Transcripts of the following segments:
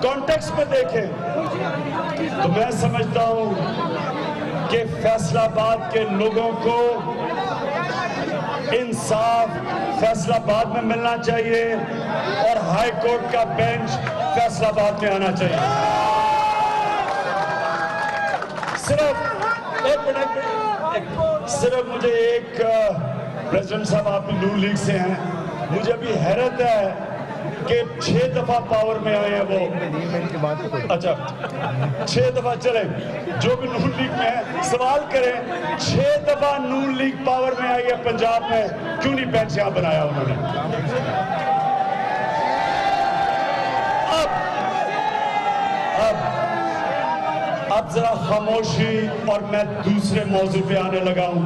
Context میں دیکھیں تو میں سمجھتا ہوں کہ فیصل آباد کے لوگوں کو انصاف فیصل آباد میں ملنا چاہیے اور ہائی کورٹ کا بینچ فیصل آباد میں آنا چاہیے. صرف مجھے ایک پریزیڈنٹ صاحب آپ بھی نون لیگ سے ہیں, مجھے ابھی حیرت ہے کہ 6 دفعہ پاور میں آئے ہیں وہ. اچھا 6 دفعہ چلیں جو بھی نون لیگ میں ہے سوال کریں, 6 دفعہ نون لیگ پاور میں آئی ہے پنجاب میں, کیوں نہیں بینچ یہاں بنایا انہوں نے؟ اب ذرا خاموشی اور میں دوسرے موضوع پہ آنے لگا ہوں.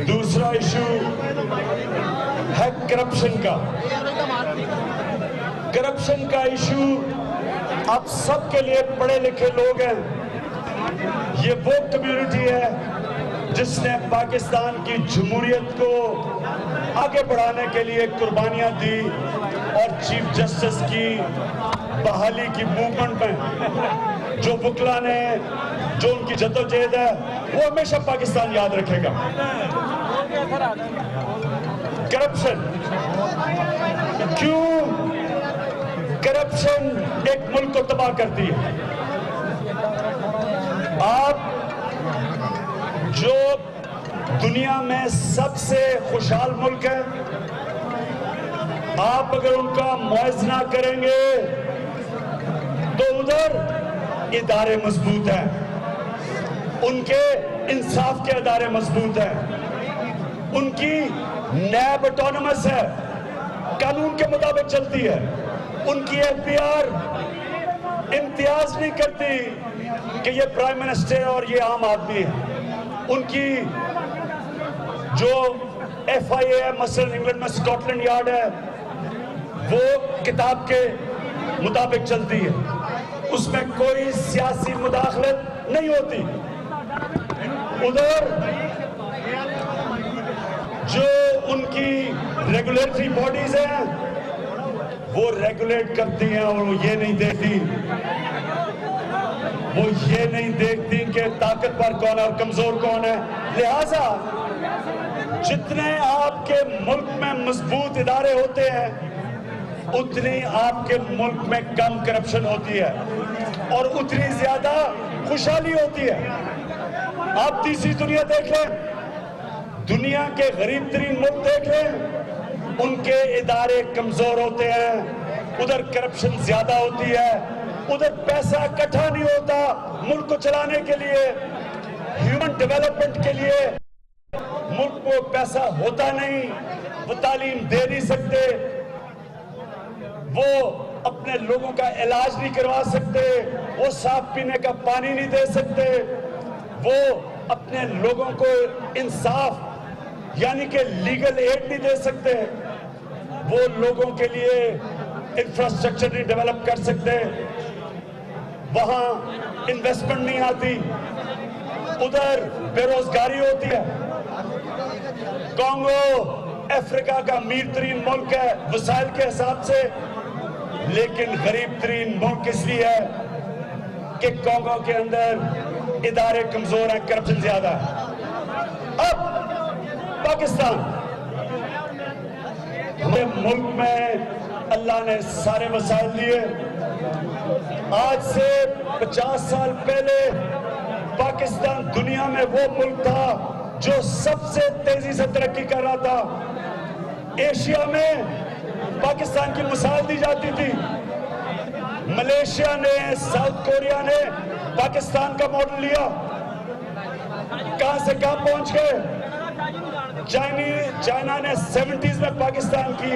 دوسرا ایشو ہے کرپشن کا. کرپشن کا ایشو اب سب کے لیے پڑھے لکھے لوگ ہیں. یہ وہ کمیونٹی ہے جس نے پاکستان کی جمہوریت کو آگے بڑھانے کے لیے قربانیاں دی اور چیف جسٹس کی بحالی کی موومنٹ میں جو وکلا نے جو ان کی جدوجہد ہے وہ ہمیشہ پاکستان یاد رکھے گا. کرپشن کیوں؟ کرپشن ایک ملک کو تباہ کرتی ہے. آپ جو دنیا میں سب سے خوشحال ملک ہے, آپ اگر ان کا موازنہ کریں گے تو ادھر ادارے مضبوط ہیں, ان کے انصاف کے ادارے مضبوط ہیں, ان کی نیب اٹونومس ہے, قانون کے مطابق چلتی ہے, ان کی FBR امتیاز نہیں کرتی کہ یہ پرائم منسٹر ہے اور یہ عام آدمی ہے. ان کی جو FIA ہے مثلا انگلینڈ میں اسکاٹ لینڈ یارڈ ہے وہ کتاب کے مطابق چلتی ہے, اس میں کوئی سیاسی مداخلت نہیں ہوتی. ادھر جو ان کی ریگولیٹری باڈیز ہیں وہ ریگولیٹ کرتی ہیں اور وہ یہ نہیں دیکھتی کہ طاقتور کون ہے اور کمزور کون ہے. لہٰذا جتنے آپ کے ملک میں مضبوط ادارے ہوتے ہیں اتنی آپ کے ملک میں کم کرپشن ہوتی ہے اور اتنی زیادہ خوشحالی ہوتی ہے. آپ تیسری دنیا دیکھ لیں, دنیا کے غریب ترین ملک دیکھ لیں, ان کے ادارے کمزور ہوتے ہیں, ادھر کرپشن زیادہ ہوتی ہے, ادھر پیسہ اکٹھا نہیں ہوتا ملک کو چلانے کے لیے, ہیومن ڈیولپمنٹ کے لیے ملک کو پیسہ ہوتا نہیں, وہ تعلیم دے نہیں سکتے, وہ اپنے لوگوں کا علاج نہیں کروا سکتے, وہ صاف پینے کا پانی نہیں دے سکتے, وہ اپنے لوگوں کو انصاف یعنی کہ لیگل ایڈ نہیں دے سکتے, وہ لوگوں کے لیے انفراسٹرکچر نہیں ڈیولپ کر سکتے, وہاں انویسٹمنٹ نہیں آتی, ادھر بے روزگاری ہوتی ہے. کانگو افریقہ کا امیر ترین ملک ہے وسائل کے حساب سے, لیکن غریب ترین ملک اس لیے ہے کہ کانگو کے اندر ادارے کمزور ہیں, کرپشن زیادہ ہے. اب پاکستان, ہمارے ملک میں اللہ نے سارے وسائل دیے. آج سے 50 سال پہلے پاکستان دنیا میں وہ ملک تھا جو سب سے تیزی سے ترقی کر رہا تھا. ایشیا میں پاکستان کی مثال دی جاتی تھی. ملیشیا نے, ساؤتھ کوریا نے پاکستان کا ماڈل لیا, کہاں سے کہاں پہنچ گئے. چائنا نے 70s میں پاکستان کی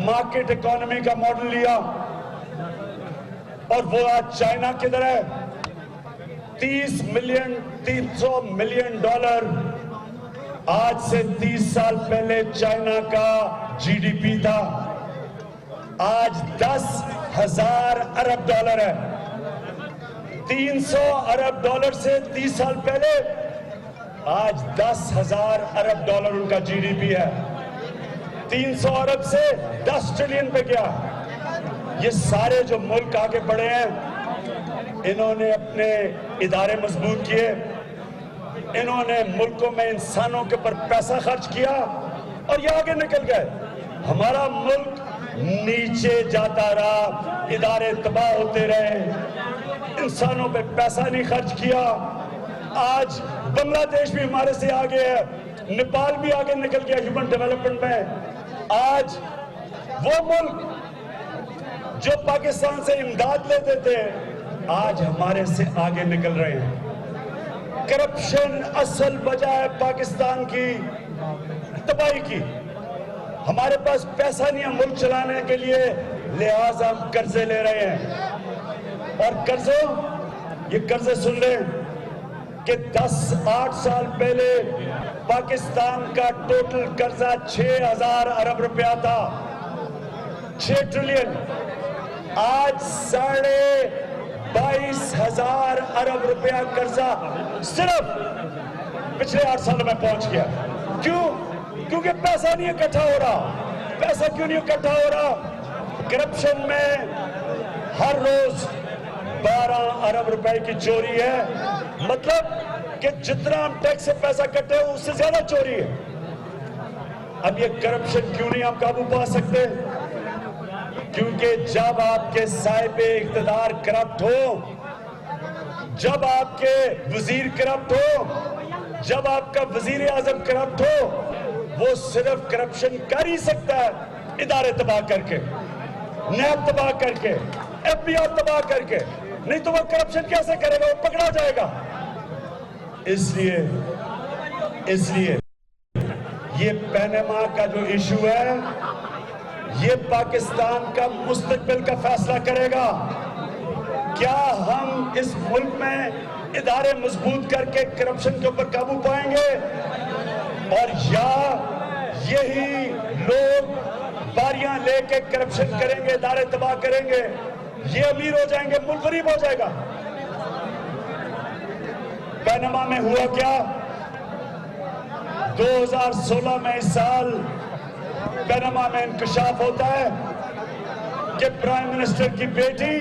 مارکیٹ اکانومی کا ماڈل لیا اور وہ آج چائنا کدھر ہے. 300 ملین ڈالر آج سے 30 سال پہلے چائنا کا GDP تھا, آج 10,000 ارب ڈالر ہے. 300 ارب ڈالر سے 30 سال پہلے آج 10,000 ارب ڈالر ان کا GDP ہے. 300 अरब से 10 ट्रिलियन पे गया। ये सारे जो मुल्क आगे बढ़े हैं, इन्होंने अपने इदारे मजबूत किए, इन्होंने मुल्कों में इंसानों के ऊपर पैसा खर्च किया और ये आगे निकल गए। हमारा मुल्क नीचे जाता रहा, इदारे तबाह होते रहे, इंसानों पे पैसा नहीं खर्च किया। आज बांग्लादेश भी हमारे से आगे है, नेपाल भी आगे निकल गया ह्यूमन डेवलपमेंट में। आज वो मुल्क जो पाकिस्तान से इमदाद लेते थे, आज हमारे से आगे निकल रहे हैं। करप्शन असल वजह है पाकिस्तान की तबाही की। हमारे पास पैसा नहीं है मुल्क चलाने के लिए, लिहाजा हम कर्जे ले रहे हैं। और ये कर्जे सुन लें कि 8 साल पहले पाकिस्तान का टोटल कर्जा 6,000 अरब रुपया था, 6 ट्रिलियन। आज 22,500 अरब रुपया कर्जा सिर्फ पिछले 8 सालों में पहुंच गया। क्यों? क्योंकि पैसा नहीं इकट्ठा हो रहा। पैसा क्यों नहीं इकट्ठा हो रहा? करप्शन में हर रोज 12 अरब रुपए की चोरी है, मतलब कि जितना हम टैक्स से पैसा कटे हो उससे ज्यादा चोरी है। अब ये करप्शन क्यों नहीं हम काबू पा सकते? क्योंकि जब आपके साहिब इख्तिदार करप्ट हो, जब आपके वजीर करप्ट हो, जब आपका वजीर आजम करप्ट हो, वो सिर्फ करप्शन कर ही सकता है इदारे तबाह करके, नैब तबाह करके, FBI तबाह करके, नहीं तो वो करप्शन कैसे करेगा? वो पकड़ा जाएगा। इसलिए ये पनामा का जो इशू है, ये पाकिस्तान का मुस्तकबिल का फैसला करेगा। क्या हम इस मुल्क में इदारे मजबूत करके करप्शन के ऊपर काबू पाएंगे, और या यही लोग बारियां लेके करप्शन करेंगे, इदारे तबाह करेंगे, ये अमीर हो जाएंगे, मुल्क गरीब हो जाएगा। पनामा में हुआ क्या? 2016 में इस साल पनामा में इंकशाफ होता है कि प्राइम मिनिस्टर की बेटी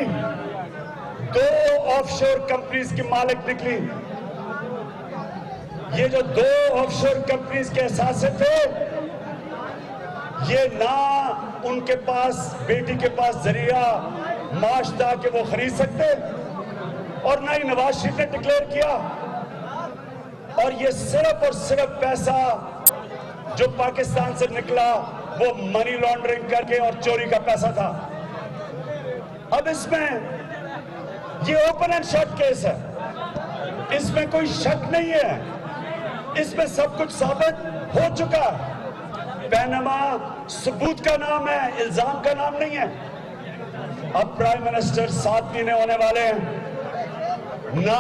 2 ऑफशोर कंपनीज की मालिक निकली। ये जो 2 ऑफशोर कंपनीज के असासे थे, ये ना उनके पास, बेटी के पास जरिया माश था कि वो खरीद सकते, और ना ही नवाज शरीफ ने डिक्लेयर किया। और ये सिर्फ और सिर्फ पैसा जो पाकिस्तान से निकला वो मनी लॉन्ड्रिंग करके और चोरी का पैसा था। अब इसमें ये ओपन एंड शट केस है, इसमें कोई शक नहीं है, इसमें सब कुछ साबित हो चुका है। पनामा सबूत का नाम है, इल्जाम का नाम नहीं है। अब प्राइम मिनिस्टर 7 महीने होने वाले हैं, ना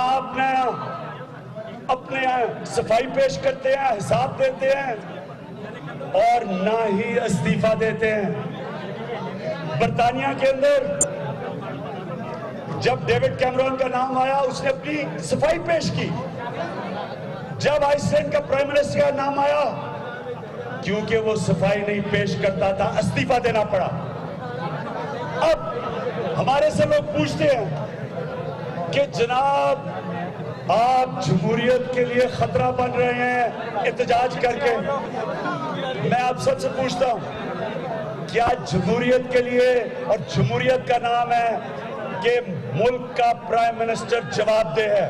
अपने सफाई पेश करते हैं, हिसाब देते हैं, और ना ही इस्तीफा देते हैं। बर्तानिया के अंदर जब डेविड कैमरॉन का नाम आया, उसने अपनी सफाई पेश की। जब आइसलैंड का प्राइम मिनिस्टर का नाम आया, क्योंकि वो सफाई नहीं पेश करता था, इस्तीफा देना पड़ा। अब हमारे से लोग पूछते हैं कि जनाब आप जमहूरियत के लिए खतरा बन रहे हैं एहतजाज करके। मैं आप सबसे पूछता हूं, क्या जमहूरियत के लिए, और जमहूरियत का नाम है कि मुल्क का प्राइम मिनिस्टर जवाबदेह है।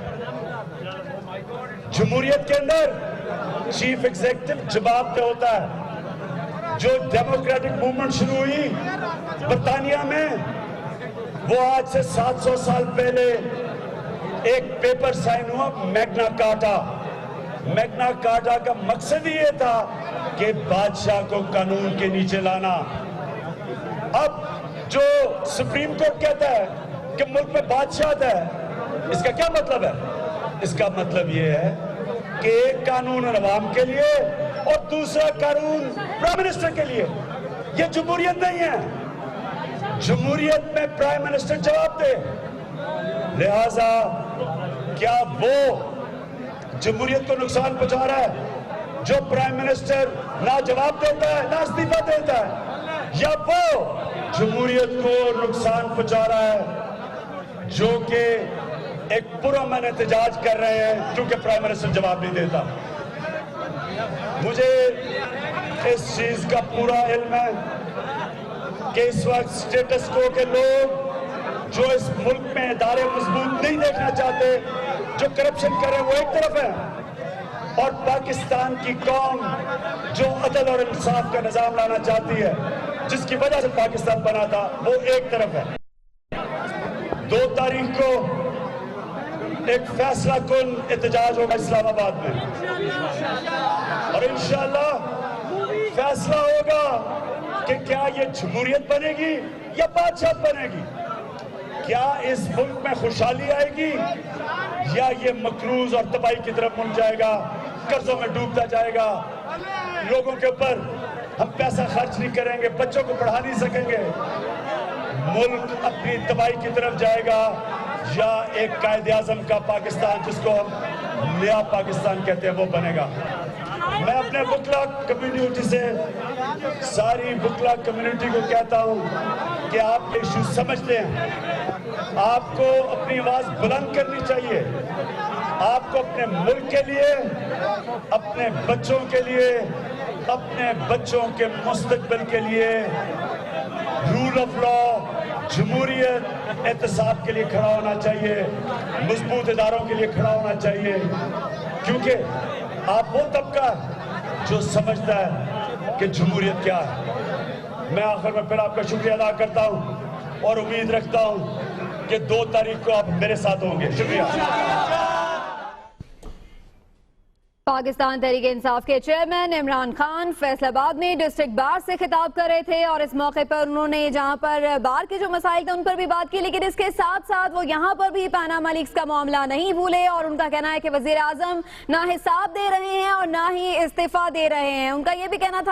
जमहूरियत के अंदर चीफ एग्जीक्यूटिव जवाबदेह होता है। जो डेमोक्रेटिक मूवमेंट शुरू हुई बर्तानिया में, वो आज से 700 साल पहले एक पेपर साइन हुआ, मैग्ना कार्टा। मैग्ना कार्टा का मकसद ही ये था कि बादशाह को कानून के नीचे लाना। अब जो सुप्रीम कोर्ट कहता है कि मुल्क में बादशाह है, इसका क्या मतलब है? इसका मतलब ये है कि एक कानून अवाम के लिए और दूसरा कानून प्राइम मिनिस्टर के लिए। ये जमहूरियत नहीं है। जमहूरियत में प्राइम मिनिस्टर जवाब दे। लिहाजा क्या वो जमहूरियत को नुकसान पहुंचा रहा है? जो प्राइम मिनिस्टर ना जवाब देता है ना इस्तीफा देता है, या वो जमहूरियत को नुकसान पहुंचा रहा है जो कि एक पुरअमन एहतजाज कर रहे हैं क्योंकि प्राइम मिनिस्टर जवाब नहीं देता। मुझे इस चीज का पूरा इल्म है कि इस वक्त स्टेटस को के लोग जो इस मुल्क में इदारे मजबूत नहीं देखना चाहते, जो करप्शन कर रहे हैं, वो एक तरफ है, और पाकिस्तान की कौम जो अदल और इंसाफ का निजाम लाना चाहती है, जिसकी वजह से पाकिस्तान बना था, वो एक तरफ है। 2 तारीख को एक फैसला कुन एहतजाज होगा इस्लामाबाद में, और इंशाअल्लाह फैसला होगा कि क्या ये जमहूरियत बनेगी या बादशाह बनेगी, क्या इस मुल्क में खुशहाली आएगी या ये मकरूज और तबाही की तरफ मुड़ जाएगा, कर्जों में डूबता जाएगा, लोगों के ऊपर हम पैसा खर्च नहीं करेंगे, बच्चों को पढ़ा नहीं सकेंगे, मुल्क अपनी तबाही की तरफ जाएगा, या एक कायदे आज़म का पाकिस्तान जिसको हम नया पाकिस्तान कहते हैं वो बनेगा। मैं अपने बुकला कम्युनिटी से, सारी बुकला कम्युनिटी को कहता हूं कि आप इशू समझते हैं, आपको अपनी आवाज बुलंद करनी चाहिए, आपको अपने मुल्क के लिए, अपने बच्चों के लिए, अपने बच्चों के मुस्तकबिल के लिए रूल ऑफ लॉ, जमहूरियत, एहतसाब के लिए खड़ा होना चाहिए, मजबूत इदारों के लिए खड़ा होना चाहिए, क्योंकि आप वो तबका है जो समझता है कि जमहूरियत क्या है। मैं आखिर में फिर आपका शुक्रिया अदा करता हूं और उम्मीद रखता हूं कि 2 तारीख को आप मेरे साथ होंगे। शुक्रिया। पाकिस्तान तहरीक इंसाफ के चेयरमैन इमरान खान फैसलाबाद में डिस्ट्रिक्ट बार से खिताब कर रहे थे और इस मौके पर उन्होंने जहां पर बार के जो मसाइल थे उन पर भी बात की, लेकिन इसके साथ साथ वो यहां पर भी पनामा लीक्स का मामला नहीं भूले और उनका कहना है कि वजीर आजम ना हिसाब दे रहे हैं और ना ही इस्तीफा दे रहे हैं। उनका ये भी कहना था